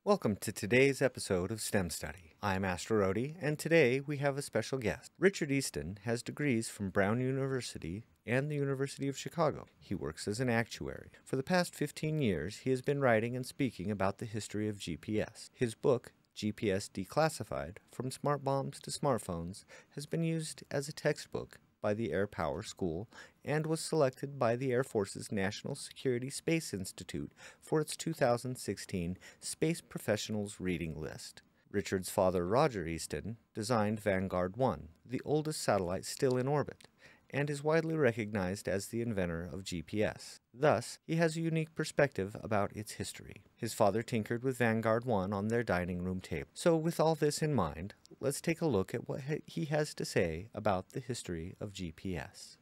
Welcome to today's episode of STEM Study. I'm Astro Rodi, and today we have a special guest. Richard Easton has degrees from Brown University and the University of Chicago. He works as an actuary. For the past 15 years, he has been writing and speaking about the history of GPS. His book, GPS Declassified, From Smart Bombs to Smartphones, has been used as a textbook by the Air Power School and was selected by the Air Force's National Security Space Institute for its 2016 Space Professionals Reading List. Richard's father, Roger Easton, designed Vanguard 1, the oldest satellite still in orbit, and is widely recognized as the inventor of GPS. Thus, he has a unique perspective about its history. His father tinkered with Vanguard 1 on their dining room table. So with all this in mind, let's take a look at what he has to say about the history of GPS.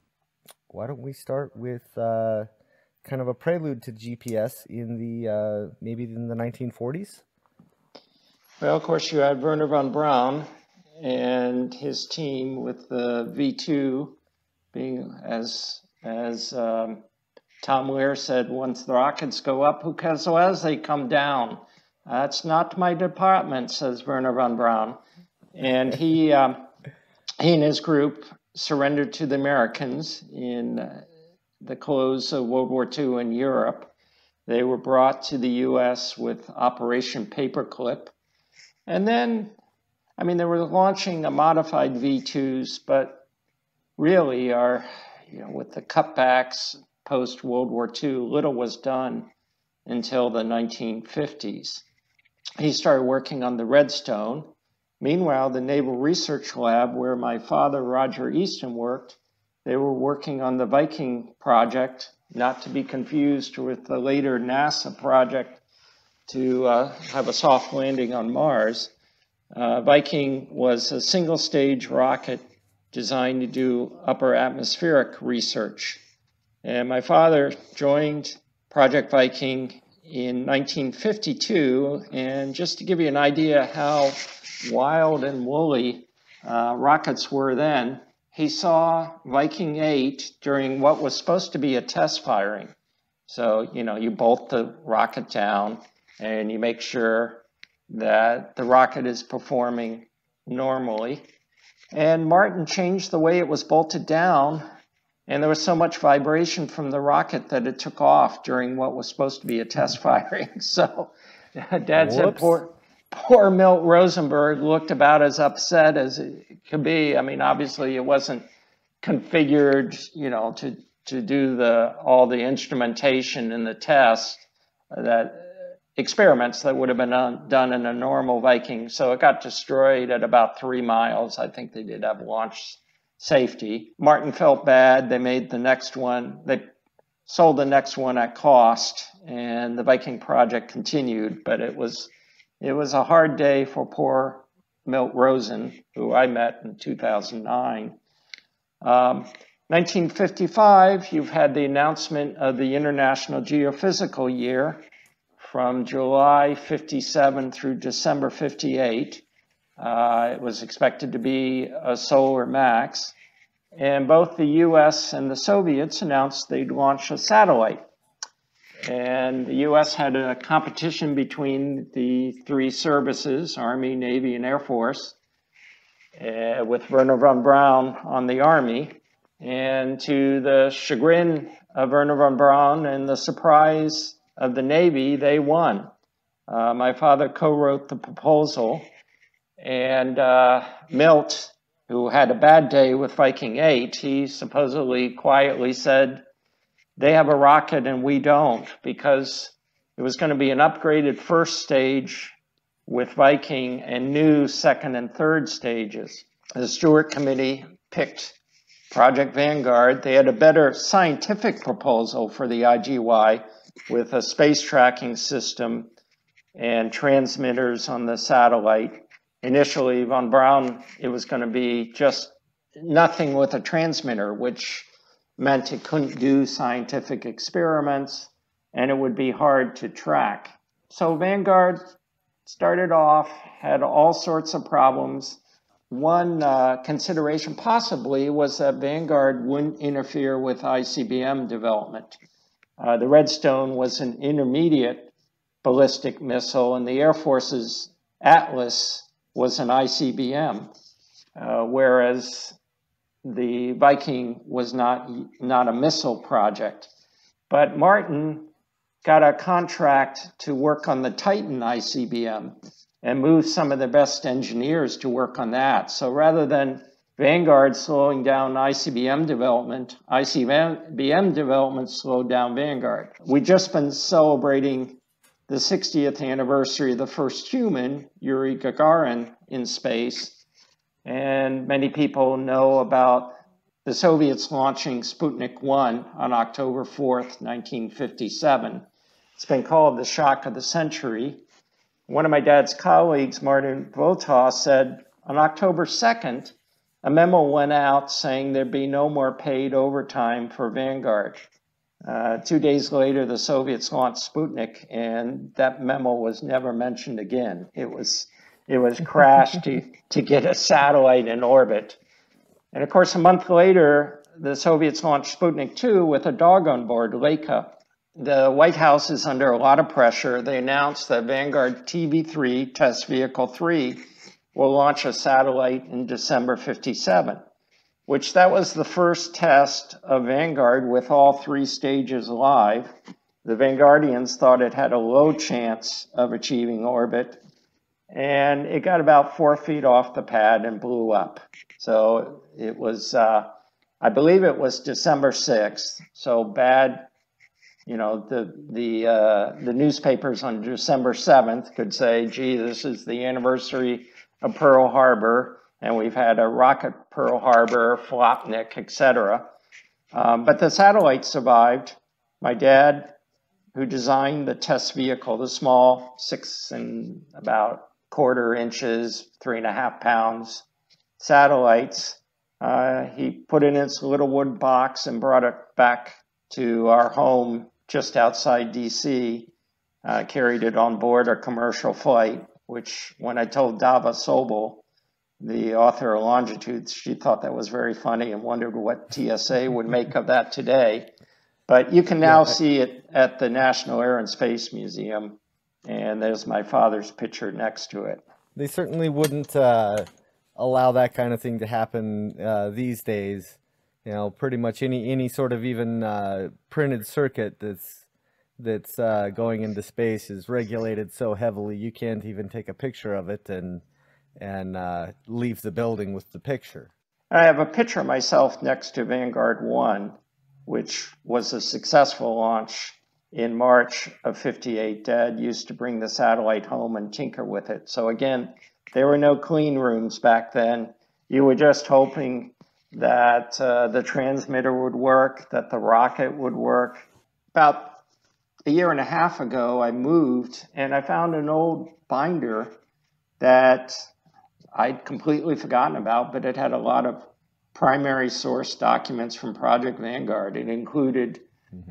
Why don't we start with kind of a prelude to GPS in the maybe in the 1940s? Well, of course, you had Wernher von Braun and his team with the V2 being, as Tom Weir said, once the rockets go up, who cares as they come down? That's not my department, says Wernher von Braun. And he and his group surrendered to the Americans in the close of World War II in Europe. They were brought to the U.S. with Operation Paperclip. And then, I mean, they were launching a modified V2s, but really with the cutbacks post-World War II, little was done until the 1950s. He started working on the Redstone. Meanwhile, the Naval Research Lab, where my father, Roger Easton, worked, they were working on the Viking project, not to be confused with the later NASA project to have a soft landing on Mars. Viking was a single-stage rocket designed to do upper atmospheric research. And my father joined Project Viking in 1952, and just to give you an idea how wild and woolly rockets were then, he saw Viking 8 during what was supposed to be a test firing. So, you bolt the rocket down and you make sure that the rocket is performing normally. And Martin changed the way it was bolted down, and there was so much vibration from the rocket that it took off during what was supposed to be a test firing. So Dad said poor Milt Rosenberg looked about as upset as it could be. I mean, obviously it wasn't configured, to do all the instrumentation in the test, that experiments that would have been done in a normal Viking. So it got destroyed at about 3 miles. I think they did have launch safety. Martin felt bad. They made the next one. They sold the next one at cost, and the Viking project continued. But it was a hard day for poor Milt Rosen, who I met in 2009. 1955, you've had the announcement of the International Geophysical Year from July 57 through December 58. It was expected to be a solar max. And both the US and the Soviets announced they'd launch a satellite. And the US had a competition between the three services, Army, Navy, and Air Force, with Wernher von Braun on the Army. And to the chagrin of Wernher von Braun and the surprise of the Navy, they won. My father co-wrote the proposal, and Milt, who had a bad day with Viking 8, he supposedly quietly said, they have a rocket and we don't, because it was going to be an upgraded first stage with Viking and new second and third stages. The Stewart Committee picked Project Vanguard. They had a better scientific proposal for the IGY with a space tracking system and transmitters on the satellite. Initially, von Braun, it was going to be just nothing with a transmitter, which meant it couldn't do scientific experiments, and it would be hard to track. So Vanguard started off, had all sorts of problems. One consideration possibly was that Vanguard wouldn't interfere with ICBM development. The Redstone was an intermediate ballistic missile, and the Air Force's Atlas was an ICBM, whereas the Viking was not a missile project. But Martin got a contract to work on the Titan ICBM and moved some of the best engineers to work on that. So rather than Vanguard slowing down ICBM development slowed down Vanguard. We've just been celebrating the 60th anniversary of the first human, Yuri Gagarin, in space. And many people know about the Soviets launching Sputnik 1 on October 4th, 1957. It's been called the shock of the century. One of my dad's colleagues, Martin Votah, said on October 2nd, a memo went out saying there'd be no more paid overtime for Vanguard. 2 days later, the Soviets launched Sputnik, and that memo was never mentioned again. It was crashed to get a satellite in orbit. And of course, a month later, the Soviets launched Sputnik 2 with a dog on board, Leica. The White House is under a lot of pressure. They announced that Vanguard TV3, Test Vehicle 3, will launch a satellite in December 57, which that was the first test of Vanguard with all 3 stages live. The Vanguardians thought it had a low chance of achieving orbit, and it got about 4 feet off the pad and blew up. So it was, I believe it was December 6th, so bad. You know, the newspapers on December 7th could say, gee, this is the anniversary of Pearl Harbor, and we've had a rocket Pearl Harbor, Flopnik, etc. But the satellite survived. My dad, who designed the test vehicle, the small 6 and about 1/4 inches, 3.5 pounds satellites, he put it in its little wood box and brought it back to our home just outside DC, carried it on board a commercial flight, which when I told Dava Sobel, the author of Longitudes, she thought that was very funny and wondered what TSA would make of that today. But you can now see it at the National Air and Space Museum, and there's my father's picture next to it. They certainly wouldn't allow that kind of thing to happen these days. You know, pretty much any sort of even printed circuit that's going into space is regulated so heavily you can't even take a picture of it and leave the building with the picture. I have a picture of myself next to Vanguard 1, which was a successful launch in March of '58. Dad used to bring the satellite home and tinker with it. So again, there were no clean rooms back then. You were just hoping that the transmitter would work, that the rocket would work. About a year and a half ago, I moved and I found an old binder that I'd completely forgotten about, but it had a lot of primary source documents from Project Vanguard. It included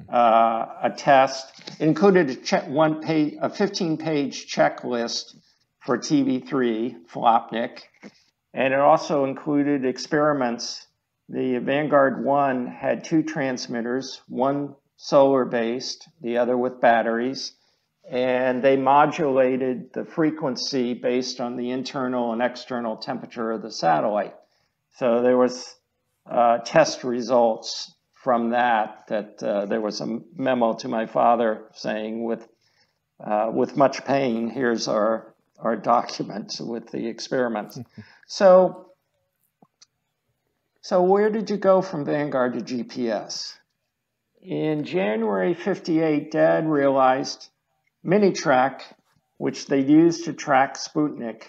a test. It included a 15-page checklist for TV3, Flopnik, and it also included experiments. The Vanguard 1 had 2 transmitters, one solar-based, the other with batteries, and they modulated the frequency based on the internal and external temperature of the satellite. So there was test results from that there was a memo to my father saying, with much pain, here's our document with the experiments. So where did you go from Vanguard to GPS? In January '58, Dad realized Minitrack, which they used to track Sputnik.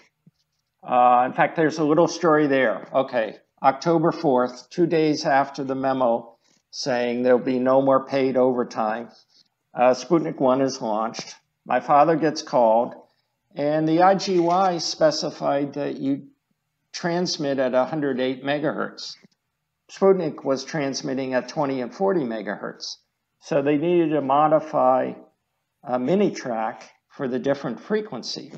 In fact, there's a little story there. Okay, October 4th, 2 days after the memo saying there'll be no more paid overtime, Sputnik 1 is launched. My father gets called, and the IGY specified that you transmit at 108 megahertz. Sputnik was transmitting at 20 and 40 megahertz. So they needed to modify Minitrack for the different frequency.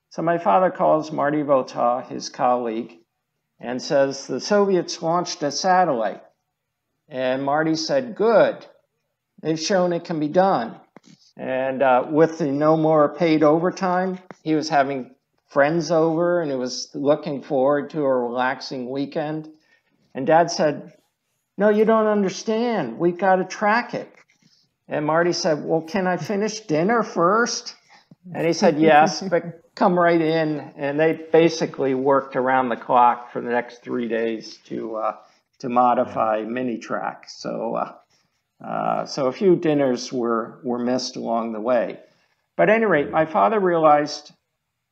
So my father calls Marty Votah, his colleague, and says, the Soviets launched a satellite. And Marty said, good, they've shown it can be done. And with the no more paid overtime, he was having friends over and he was looking forward to a relaxing weekend. And Dad said, "No, you don't understand. We got to track it." And Marty said, "Well, can I finish dinner first?" And he said, "Yes, but come right in." And they basically worked around the clock for the next 3 days to modify Minitrack. So a few dinners were missed along the way. But at any rate, my father realized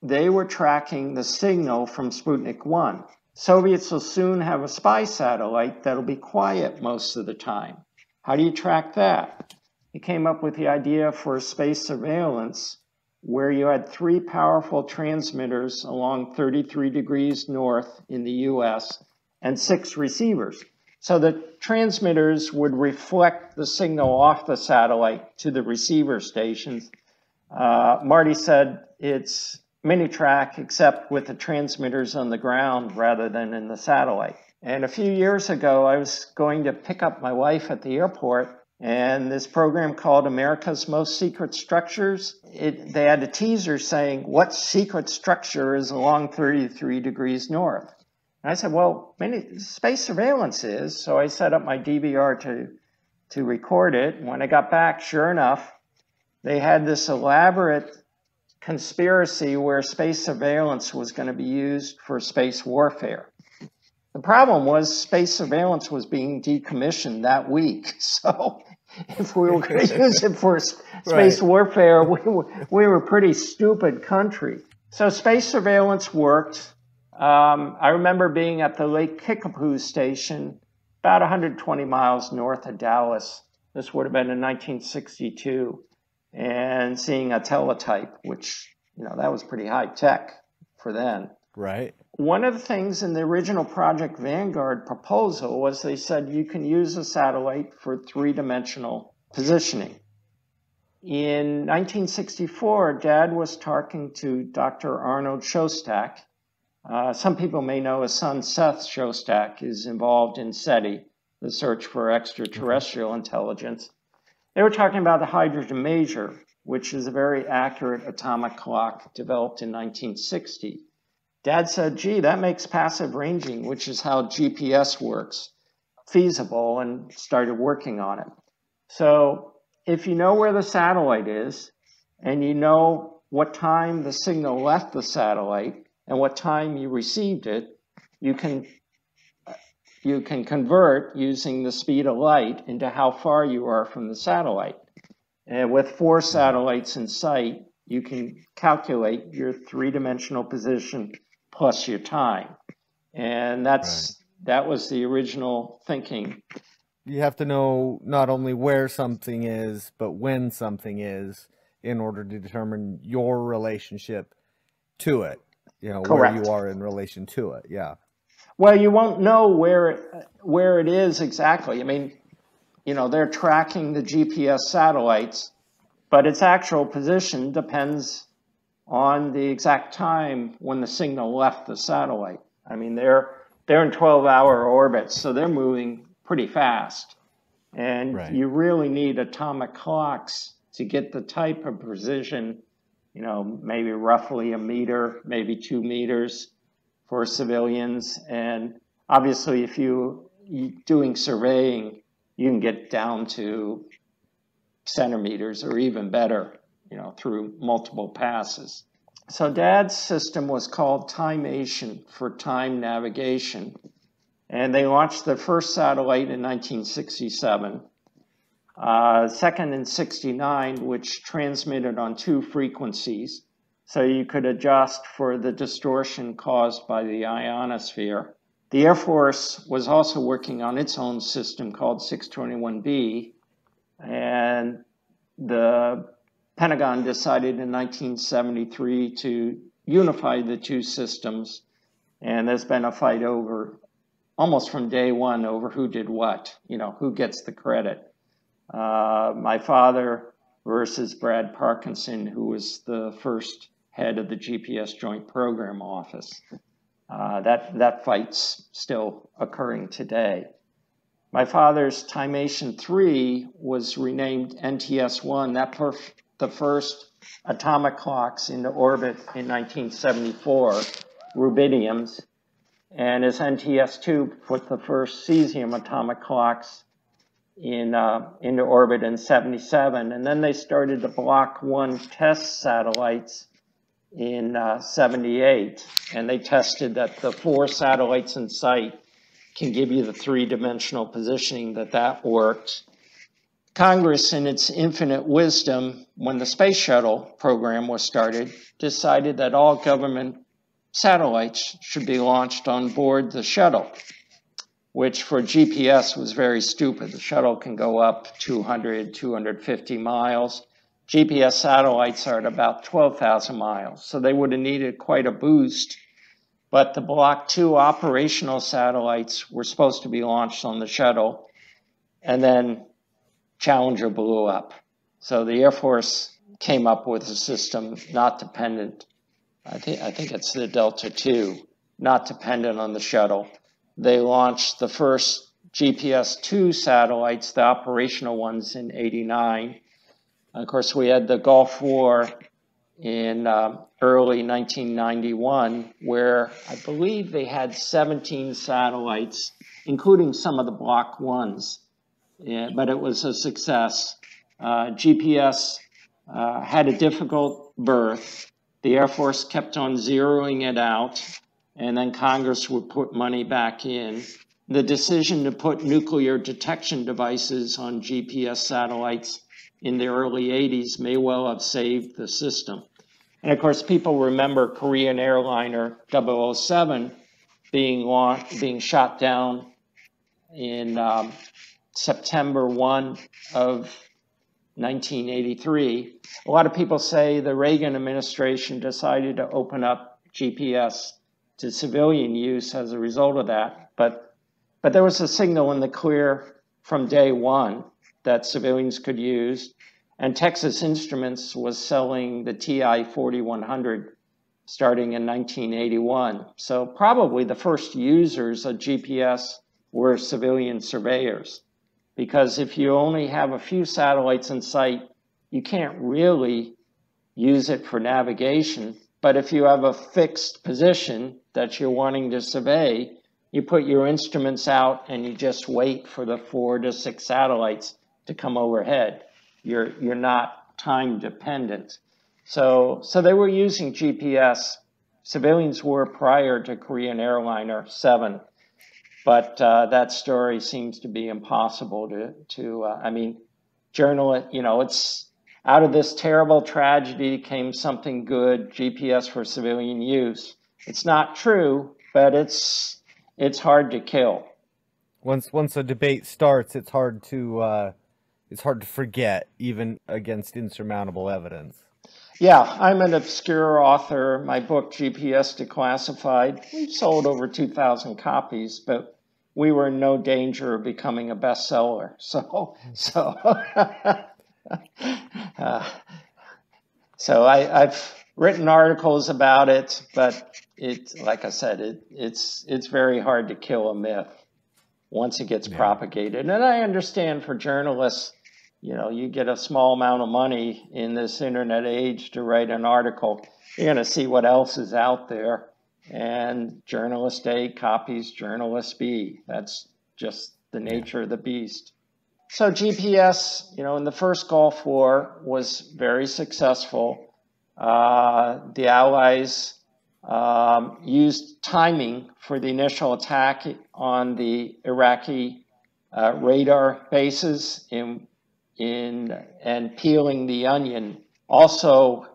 they were tracking the signal from Sputnik 1. Soviets will soon have a spy satellite that'll be quiet most of the time. How do you track that? He came up with the idea for space surveillance, where you had 3 powerful transmitters along 33 degrees north in the US and 6 receivers. So the transmitters would reflect the signal off the satellite to the receiver stations. Marty said it's Minitrack, except with the transmitters on the ground rather than in the satellite. And a few years ago, I was going to pick up my wife at the airport, and this program called America's Most Secret Structures, they had a teaser saying, "What secret structure is along 33 degrees north?" And I said, "Well, space surveillance is." So I set up my DVR to record it. When I got back, sure enough, they had this elaborate conspiracy where space surveillance was going to be used for space warfare. The problem was space surveillance was being decommissioned that week. So if we were going to use it for space warfare, we were a pretty stupid country. So space surveillance worked. I remember being at the Lake Kickapoo station, about 120 miles north of Dallas. This would have been in 1962. And seeing a teletype, which, that was pretty high tech for then. Right. One of the things in the original Project Vanguard proposal was they said you can use a satellite for 3-dimensional positioning. In 1964, Dad was talking to Dr. Arnold Shostak. Some people may know his son Seth Shostak is involved in SETI, the search for extraterrestrial intelligence. They were talking about the hydrogen maser, which is a very accurate atomic clock developed in 1960. Dad said, "Gee, that makes passive ranging, which is how GPS works, feasible," and started working on it. So if you know where the satellite is, and you know what time the signal left the satellite and what time you received it, you can convert using the speed of light into how far you are from the satellite. And with 4 satellites in sight, you can calculate your 3-dimensional position plus your time. And that was the original thinking. You have to know not only where something is, but when something is in order to determine your relationship to it. Correct. Where you are in relation to it. Yeah. Well, you won't know where it is exactly. I mean, they're tracking the GPS satellites, but its actual position depends on the exact time when the signal left the satellite. I mean, they're in 12-hour orbits, so they're moving pretty fast. And you really need atomic clocks to get the type of precision, maybe roughly a meter, maybe 2 meters. For civilians. And obviously, if you're doing surveying, you can get down to centimeters or even better, through multiple passes. So Dad's system was called Timation for time navigation. And they launched the first satellite in 1967, second in 69, which transmitted on 2 frequencies. So you could adjust for the distortion caused by the ionosphere. The Air Force was also working on its own system called 621B, and the Pentagon decided in 1973 to unify the 2 systems, and there's been a fight over, almost from day one, over who did what, who gets the credit. My father versus Brad Parkinson, who was the first head of the GPS Joint Program Office. That fight's still occurring today. My father's Timation 3 was renamed NTS-1. That the first atomic clocks into orbit in 1974, rubidiums, and as NTS-2 put the first cesium atomic clocks into orbit in 77. And then they started the Block 1 test satellites in 78. And they tested that the 4 satellites in sight can give you the 3-dimensional positioning that worked. Congress, in its infinite wisdom, when the space shuttle program was started, decided that all government satellites should be launched on board the shuttle, which for GPS was very stupid. The shuttle can go up 200, 250 miles. GPS satellites are at about 12,000 miles, so they would have needed quite a boost. But the Block 2 operational satellites were supposed to be launched on the shuttle, and then Challenger blew up. So the Air Force came up with a system not dependent. I think it's the Delta II, not dependent on the shuttle. They launched the first GPS-2 satellites, the operational ones, in '89. Of course, we had the Gulf War in early 1991, where I believe they had 17 satellites, including some of the Block 1s. Yeah, but it was a success. GPS had a difficult birth. The Air Force kept on zeroing it out, and then Congress would put money back in. The decision to put nuclear detection devices on GPS satellites in the early 80s may well have saved the system. And of course, people remember Korean airliner 007 being shot down in September 1 of 1983. A lot of people say the Reagan administration decided to open up GPS to civilian use as a result of that. But there was a signal in the clear from day one that civilians could use. And Texas Instruments was selling the TI 4100 starting in 1981. So probably the first users of GPS were civilian surveyors. Because if you only have a few satellites in sight, you can't really use it for navigation. But if you have a fixed position that you're wanting to survey, you put your instruments out and you just wait for the 4 to 6 satellites to come overhead. You're not time dependent. So they were using GPS. Civilians were prior to Korean airliner 7. But that story seems to be impossible I mean, it's out of this terrible tragedy came something good, GPS for civilian use. It's not true, but it's hard to kill. Once a debate starts, it's hard to forget, even against insurmountable evidence. Yeah, I'm an obscure author. My book, GPS Declassified, we've sold over 2,000 copies, but we were in no danger of becoming a bestseller. So I've written articles about it, but like I said, it's very hard to kill a myth once it gets propagated. And I understand for journalists, you get a small amount of money in this internet age to write an article. You're going to see what else is out there. And journalist A copies journalist B. That's just the nature of the beast. So GPS, in the first Gulf War was very successful. The Allies used timing for the initial attack on the Iraqi radar bases and peeling the onion. Also,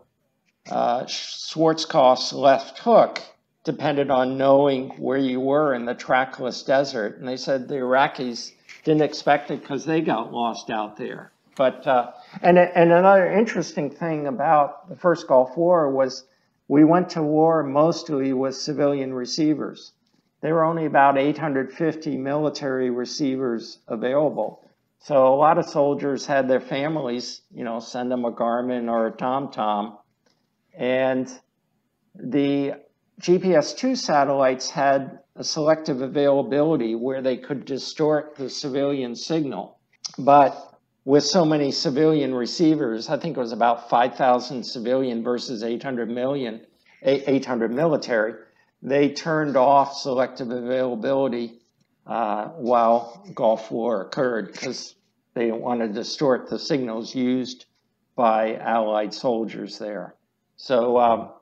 Schwarzkopf's left hook depended on knowing where you were in the trackless desert. And they said the Iraqis didn't expect it because they got lost out there. But and another interesting thing about the first Gulf War was we went to war mostly with civilian receivers. There were only about 850 military receivers available. So a lot of soldiers had their families, send them a Garmin or a TomTom. And the GPS-2 satellites had a selective availability where they could distort the civilian signal. But with so many civilian receivers, I think it was about 5,000 civilian versus 800 military, they turned off selective availability while Gulf War occurred because they didn't want to distort the signals used by Allied soldiers there. So,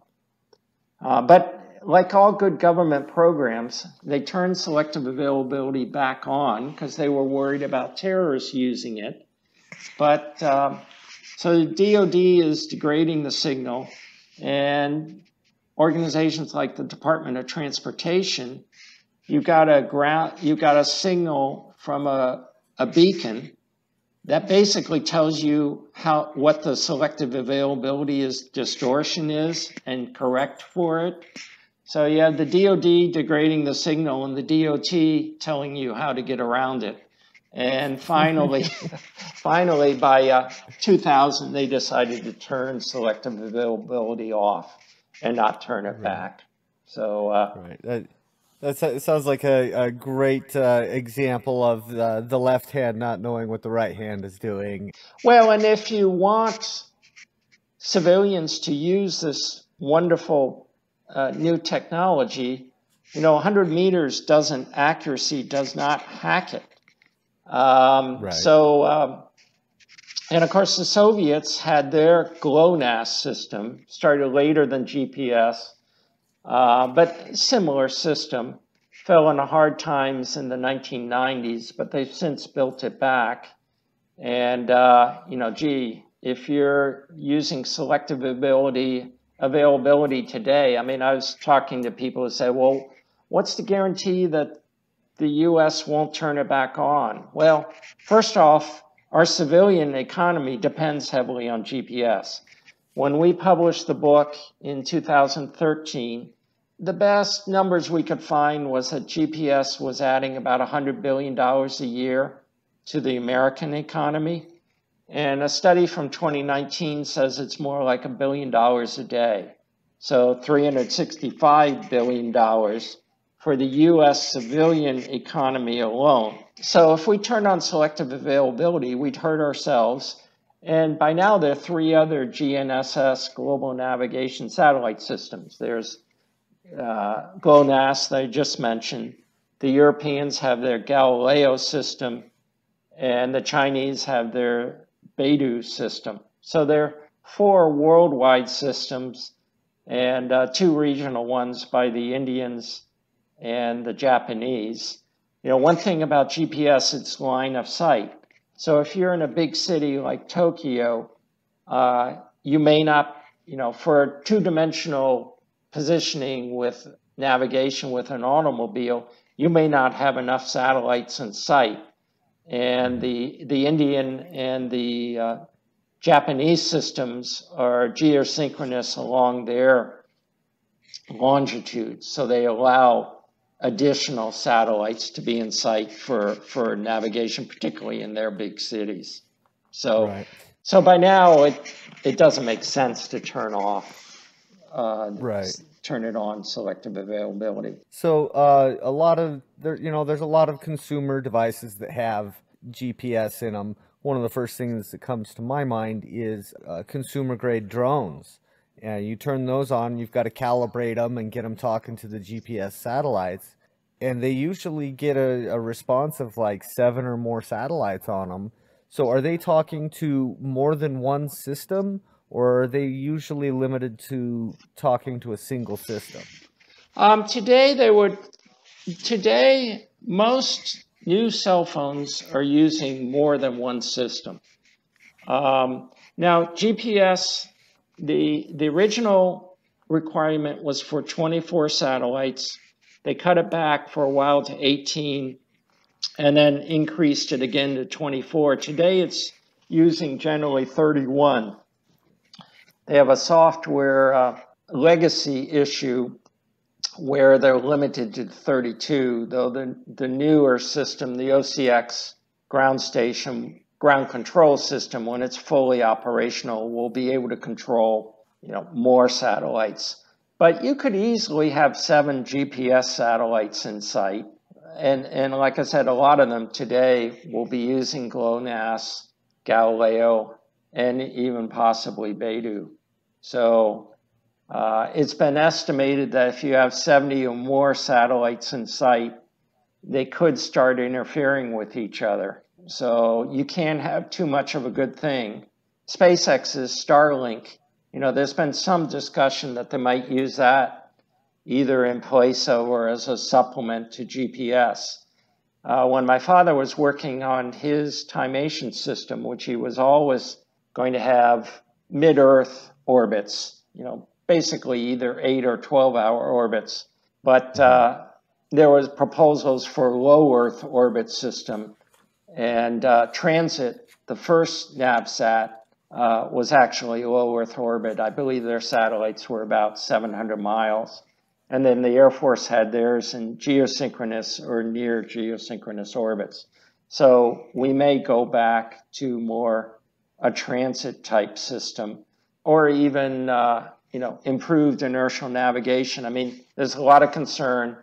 but like all good government programs, they turned selective availability back on because they were worried about terrorists using it. But so the DoD is degrading the signal, and organizations like the Department of Transportation, you got a signal from a beacon that basically tells you what the selective availability distortion is and correct for it. So you have the DoD degrading the signal and the DOT telling you how to get around it. And finally, by 2000, they decided to turn selective availability off and not turn it back. So right. That sounds like a great example of the left hand not knowing what the right hand is doing. Well, and if you want civilians to use this wonderful new technology, 100 meters accuracy does not hack it. Right. So, and of course the Soviets had their GLONASS system, started later than GPS, but similar system, fell into hard times in the 1990s, but they've since built it back. And, if you're using selective availability today, I mean, I was talking to people who say, well, what's the guarantee that the U.S. won't turn it back on? Well, first off, our civilian economy depends heavily on GPS. When we published the book in 2013, the best numbers we could find was that GPS was adding about $100 billion a year to the American economy. And a study from 2019 says it's more like $1 billion a day. So $365 billion for the U.S. civilian economy alone. So if we turned on selective availability, we'd hurt ourselves. And by now, there are 3 other GNSS global navigation satellite systems. There's GLONASS that I just mentioned. The Europeans have their Galileo system, and the Chinese have their Beidou system. So there are 4 worldwide systems and 2 regional ones by the Indians and the Japanese. One thing about GPS, it's line of sight. So if you're in a big city like Tokyo, you may not, for 2-dimensional positioning with navigation with an automobile, you may not have enough satellites in sight. And the Indian and the Japanese systems are geosynchronous along their longitudes. So they allow additional satellites to be in sight for navigation, particularly in their big cities. So, right. So by now it doesn't make sense to turn off, turn it on selective availability. So there's a lot of consumer devices that have GPS in them. One of the first things that comes to my mind is consumer grade drones. You turn those on, you've got to calibrate them and get them talking to the GPS satellites. And they usually get a response of like 7 or more satellites on them. So are they talking to more than one system, or are they usually limited to talking to a single system? Today, most new cell phones are using more than one system. Now, GPS, the original requirement was for 24 satellites. They cut it back for a while to 18 and then increased it again to 24. Today, it's using generally 31. They have a software legacy issue where they're limited to 32, though the newer system, the OCX ground control system, when it's fully operational, will be able to control more satellites. But you could easily have 7 GPS satellites in sight. And like I said, a lot of them today will be using GLONASS Galileo, and even possibly Beidou. So it's been estimated that if you have 70 or more satellites in sight, they could start interfering with each other. So you can't have too much of a good thing. SpaceX's Starlink, there's been some discussion that they might use that either in place of or as a supplement to GPS. When my father was working on his timation system, which he was always going to have mid-Earth orbits, basically either 8 or 12-hour orbits. But there was proposals for low Earth orbit system, and Transit, the first NavSat, was actually low Earth orbit. I believe their satellites were about 700 miles. And then the Air Force had theirs in geosynchronous or near geosynchronous orbits. So we may go back to more a transit type system, or even improved inertial navigation. I mean, there's a lot of concern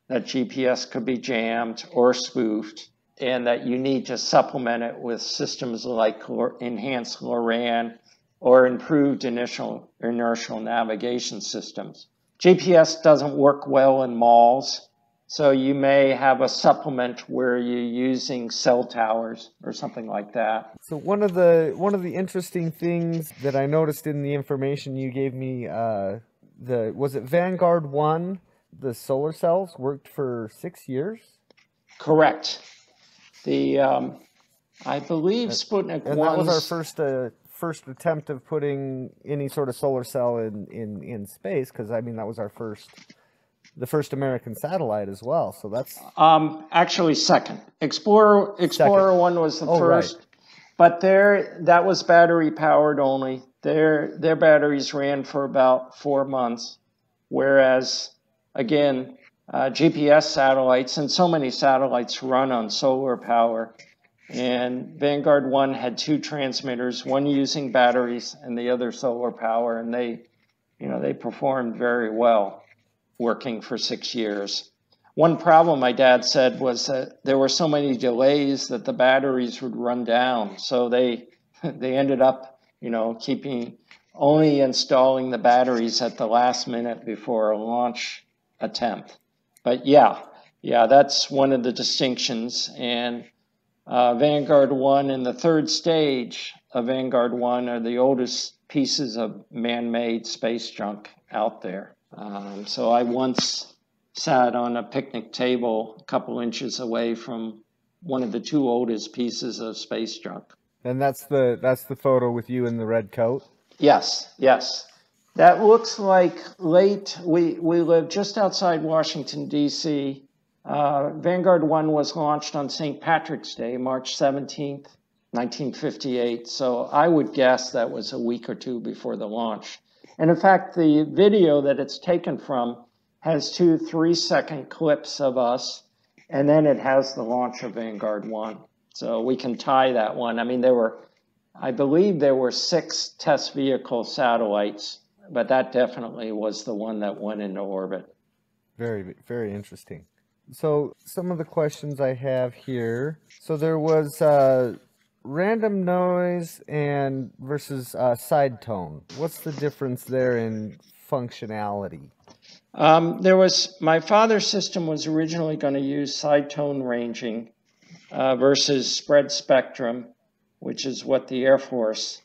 that GPS could be jammed or spoofed, and that you need to supplement it with systems like enhanced LORAN or improved inertial navigation systems. GPS doesn't work well in malls, so you may have a supplement where you're using cell towers or something like that. So one of the interesting things that I noticed in the information you gave me, was it Vanguard 1? The solar cells worked for 6 years? Correct. I believe Sputnik 1. And that was our first attempt of putting any sort of solar cell in space, because I mean that was the first American satellite as well. So that's actually second. Explorer 1 was the first, right. But that was battery powered only. Their batteries ran for about 4 months, whereas again, GPS satellites and so many satellites run on solar power. And Vanguard 1 had 2 transmitters, one using batteries and the other solar power, and they performed very well, working for 6 years. One problem my dad said was that there were so many delays that the batteries would run down. So they ended up, only installing the batteries at the last minute before a launch attempt. But yeah, that's one of the distinctions. And Vanguard 1 and the third stage of Vanguard 1 are the oldest pieces of man-made space junk out there. So I once sat on a picnic table a couple inches away from one of the 2 oldest pieces of space junk. And that's the photo with you in the red coat? Yes. That looks like we live just outside Washington, D.C. Vanguard 1 was launched on St. Patrick's Day, March 17th, 1958. So I would guess that was a week or 2 before the launch. And in fact, the video that it's taken from has 2 3-second clips of us, and then it has the launch of Vanguard 1. So we can tie that one. I mean, I believe there were 6 test vehicle satellites, but that definitely was the one that went into orbit. Very, very interesting. So some of the questions I have here. So there was random noise versus side tone. What's the difference there in functionality? My father's system was originally going to use side tone ranging versus spread spectrum, which is what the Air Force.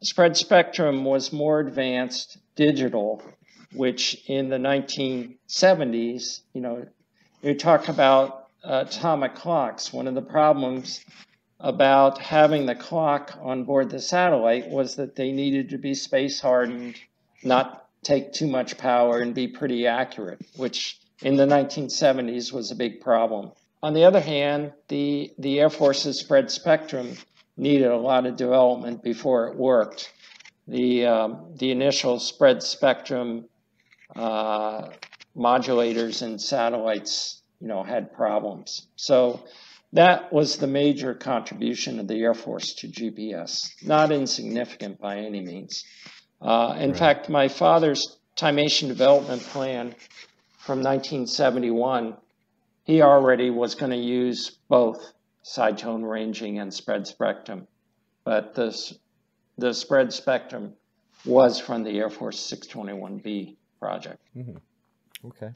Spread spectrum was more advanced digital, which in the 1970s, you talk about atomic clocks. One of the problems about having the clock on board the satellite was that they needed to be space hardened, not take too much power, and be pretty accurate, which in the 1970s was a big problem. On the other hand, the Air Force's spread spectrum needed a lot of development before it worked. The initial spread spectrum modulators in satellites, had problems. So that was the major contribution of the Air Force to GPS, not insignificant by any means. In fact, my father's timation development plan from 1971, he already was going to use both side tone ranging and spread spectrum. But the spread spectrum was from the Air Force 621B project. Mm-hmm. Okay.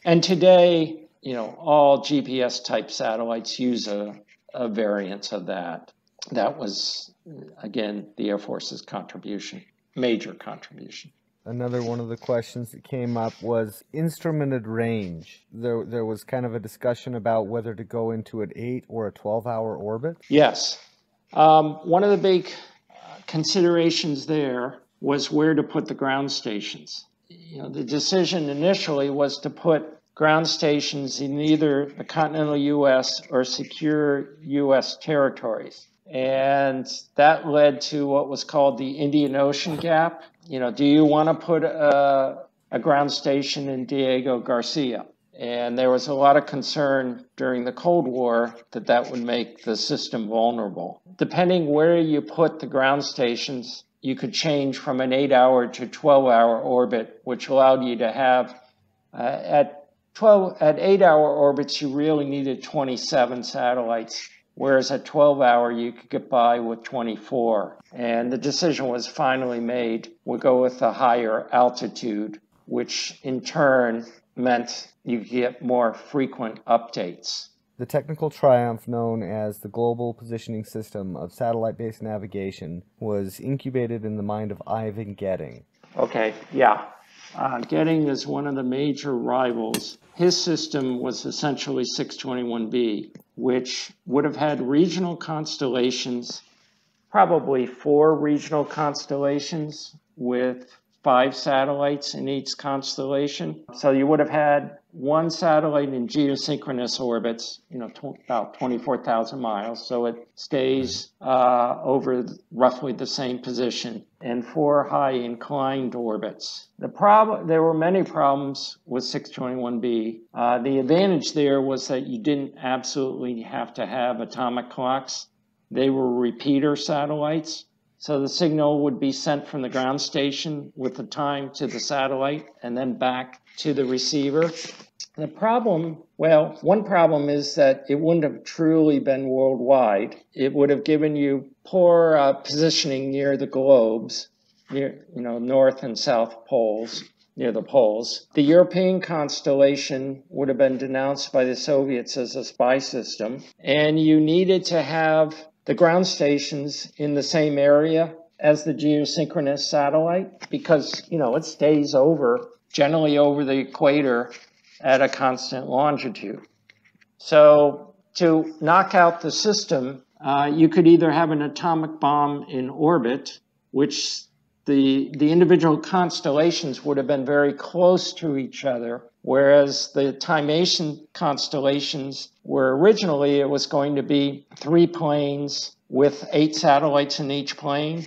And today, all GPS type satellites use a variant of that. That was, again, the Air Force's contribution, major contribution. Another one of the questions that came up was instrumented range. There was kind of a discussion about whether to go into an 8 or a 12-hour orbit. Yes. One of the big considerations there was where to put the ground stations. The decision initially was to put ground stations in either the continental U.S. or secure U.S. territories. And that led to what was called the Indian Ocean Gap. Do you want to put a ground station in Diego Garcia? And there was a lot of concern during the Cold War that would make the system vulnerable. Depending where you put the ground stations, you could change from an 8-hour to 12-hour orbit, which allowed you to have, at 8-hour orbits, you really needed 27 satellites, whereas at 12-hour, you could get by with 24. And the decision was finally made, we'll go with a higher altitude, which in turn meant you get more frequent updates. The technical triumph known as the Global Positioning System of Satellite-Based Navigation was incubated in the mind of Ivan Getting. Okay, yeah. Getting is one of the major rivals. His system was essentially 621B, which would have had regional constellations, probably 4 regional constellations with 5 satellites in each constellation. So you would have had 1 satellite in geosynchronous orbits, about 24,000 miles. So it stays over roughly the same position, and 4 high inclined orbits. There were many problems with 621B. The advantage there was that you didn't absolutely have to have atomic clocks. They were repeater satellites. So the signal would be sent from the ground station with the time to the satellite and then back to the receiver. The problem, one problem is that it wouldn't have truly been worldwide. It would have given you poor positioning near the globes, near, north and south poles, near the poles. The European constellation would have been denounced by the Soviets as a spy system, and you needed to have the ground stations in the same area as the geosynchronous satellite because, it stays generally over the equator at a constant longitude. So to knock out the system, you could either have an atomic bomb in orbit, which the individual constellations would have been very close to each other, whereas the Timation constellations were originally, it was going to be 3 planes with 8 satellites in each plane,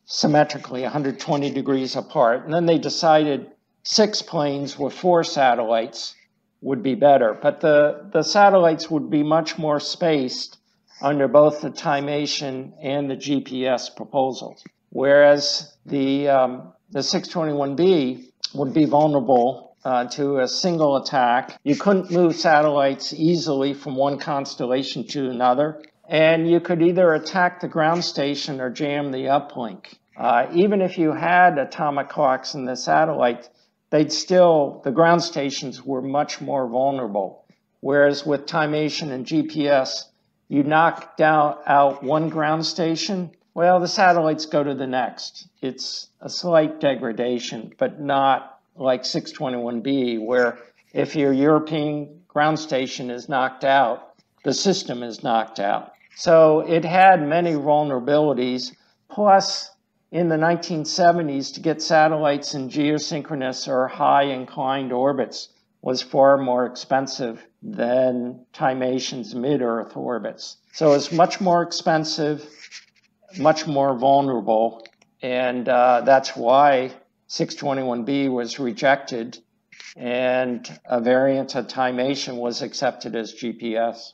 symmetrically 120 degrees apart. And then they decided 6 planes with 4 satellites would be better. But the satellites would be much more spaced under both the Timation and the GPS proposals. Whereas the 621B would be vulnerable to a single attack. You couldn't move satellites easily from one constellation to another. And you could either attack the ground station or jam the uplink. Even if you had atomic clocks in the satellite, the ground stations were much more vulnerable. Whereas with Timation and GPS, you knock out one ground station, the satellites go to the next. It's a slight degradation, but not like 621B, where if your European ground station is knocked out, the system is knocked out. So it had many vulnerabilities. Plus, in the 1970s, to get satellites in geosynchronous or high inclined orbits was far more expensive than Timation's mid-Earth orbits. So it's much more expensive, much more vulnerable, and that's why 621B was rejected, and a variant of Timation was accepted as GPS.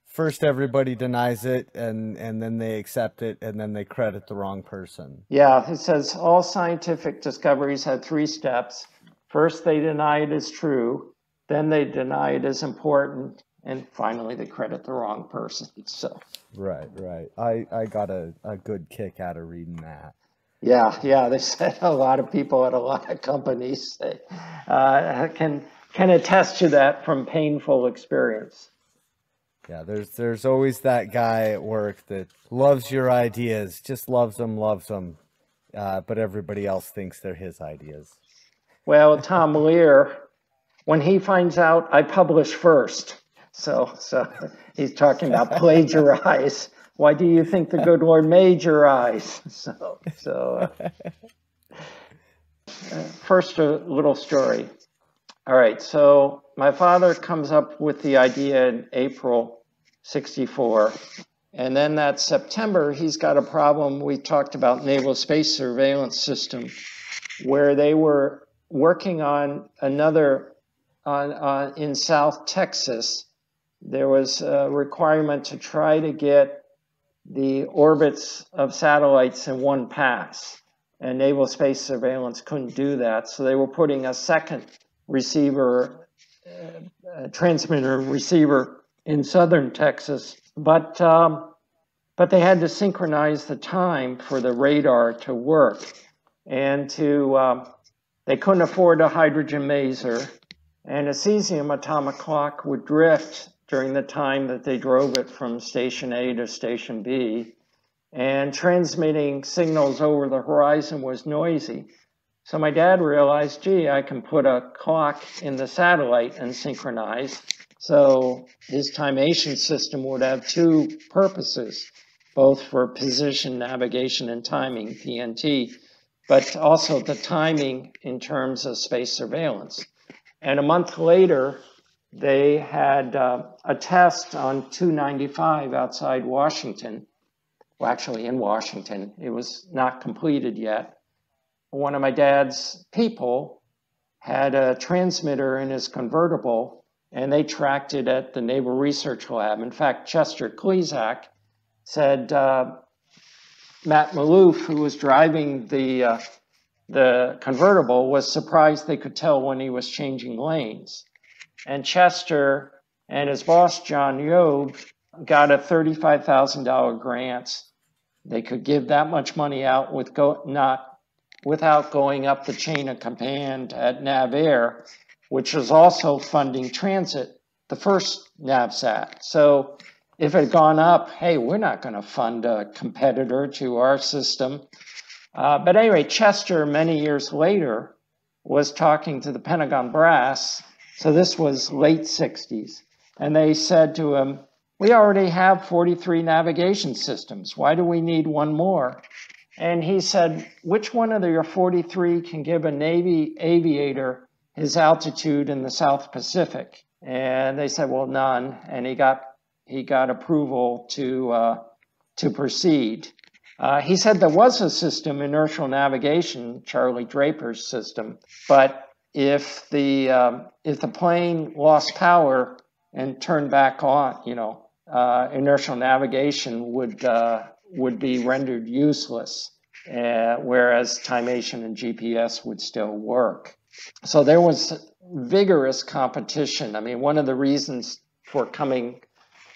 First, everybody denies it, and then they accept it, and then they credit the wrong person. Yeah, it says all scientific discoveries had 3 steps. First, they deny it as true. Then they deny it as important. And finally, they credit the wrong person. So. Right. I got a good kick out of reading that. Yeah. They said a lot of people at a lot of companies can attest to that from painful experience. Yeah, there's always that guy at work that loves your ideas, just loves them, but everybody else thinks they're his ideas. Well, Tom Lear, when he finds out, I publish first. So he's talking about plagiarize. Why do you think the good Lord made your eyes? First, a little story. All right, so my father comes up with the idea in April 64. And then that September, he's got a problem. We talked about naval space surveillance system, where they were working on another in South Texas. There was a requirement to try to get the orbits of satellites in one pass, and naval space surveillance couldn't do that. So they were putting a second receiver, transmitter receiver in southern Texas, but they had to synchronize the time for the radar to work, and they couldn't afford a hydrogen maser, and a cesium atomic clock would drift during the time that they drove it from station A to station B, and transmitting signals over the horizon was noisy. So my dad realized, gee, I can put a clock in the satellite and synchronize. So his timation system would have two purposes, both for position, navigation, and timing, PNT, but also the timing in terms of space surveillance. And a month later, they had a test on 295 outside Washington. Well, actually in Washington. It was not completed yet. One of my dad's people had a transmitter in his convertible, and they tracked it at the Naval Research Lab. In fact, Chester Klezak said Matt Maloof, who was driving the convertible, was surprised they could tell when he was changing lanes. And Chester and his boss, John Yob, got a $35,000 grant. They could give that much money out without going up the chain of command at NavAir, which was also funding transit, the first NavSat. So if it had gone up, hey, we're not going to fund a competitor to our system. But anyway, Chester, many years later, was talking to the Pentagon brass. So this was late 60s. And they said to him, we already have 43 navigation systems. Why do we need one more? And he said, which one of your 43 can give a Navy aviator his altitude in the South Pacific? And they said, well, none. And he got approval to proceed. He said there was a system, inertial navigation, Charlie Draper's system, but if the plane lost power and turned back on, inertial navigation would be rendered useless, whereas timation and GPS would still work. So there was vigorous competition. I mean, one of the reasons for coming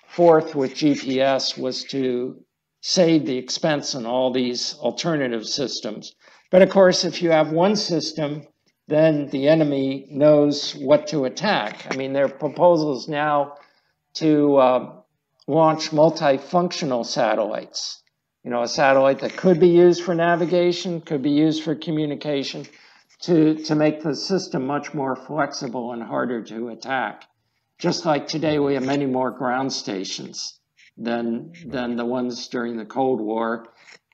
forth with GPS was to save the expense on all these alternative systems. But of course, if you have one system, then the enemy knows what to attack. I mean, there are proposals now to launch multifunctional satellites. A satellite that could be used for navigation, could be used for communication, to make the system much more flexible and harder to attack. Just like today, we have many more ground stations than the ones during the Cold War,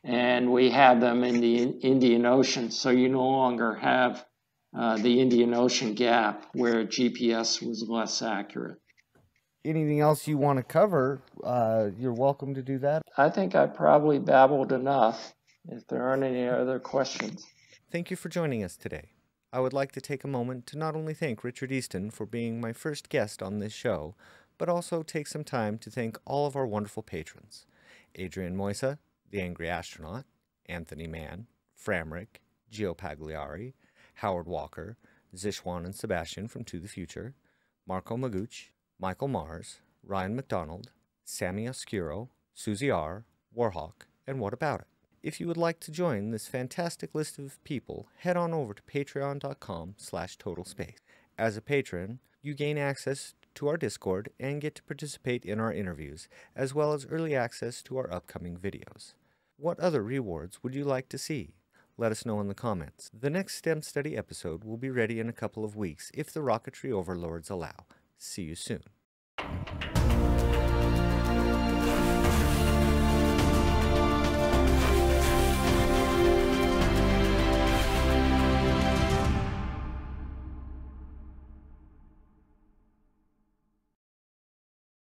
and we have them in the Indian Ocean. So you no longer have the Indian Ocean gap where GPS was less accurate. Anything else you want to cover, you're welcome to do that. I think I probably babbled enough. If there aren't any other questions. Thank you for joining us today. I would like to take a moment to not only thank Richard Easton for being my first guest on this show, but also take some time to thank all of our wonderful patrons. Adrian Moisa, The Angry Astronaut, Anthony Mann, Framrick, Gio Pagliari, Howard Walker, Zishwan and Sebastian from To the Future, Marco Maguch, Michael Mars, Ryan McDonald, Sammy Oscuro, Susie R., Warhawk, and What About It? If you would like to join this fantastic list of people, head on over to patreon.com/totalspace. As a patron, you gain access to our Discord and get to participate in our interviews, as well as early access to our upcoming videos. What other rewards would you like to see? Let us know in the comments. The next STEM study episode will be ready in a couple of weeks if the rocketry overlords allow. See you soon.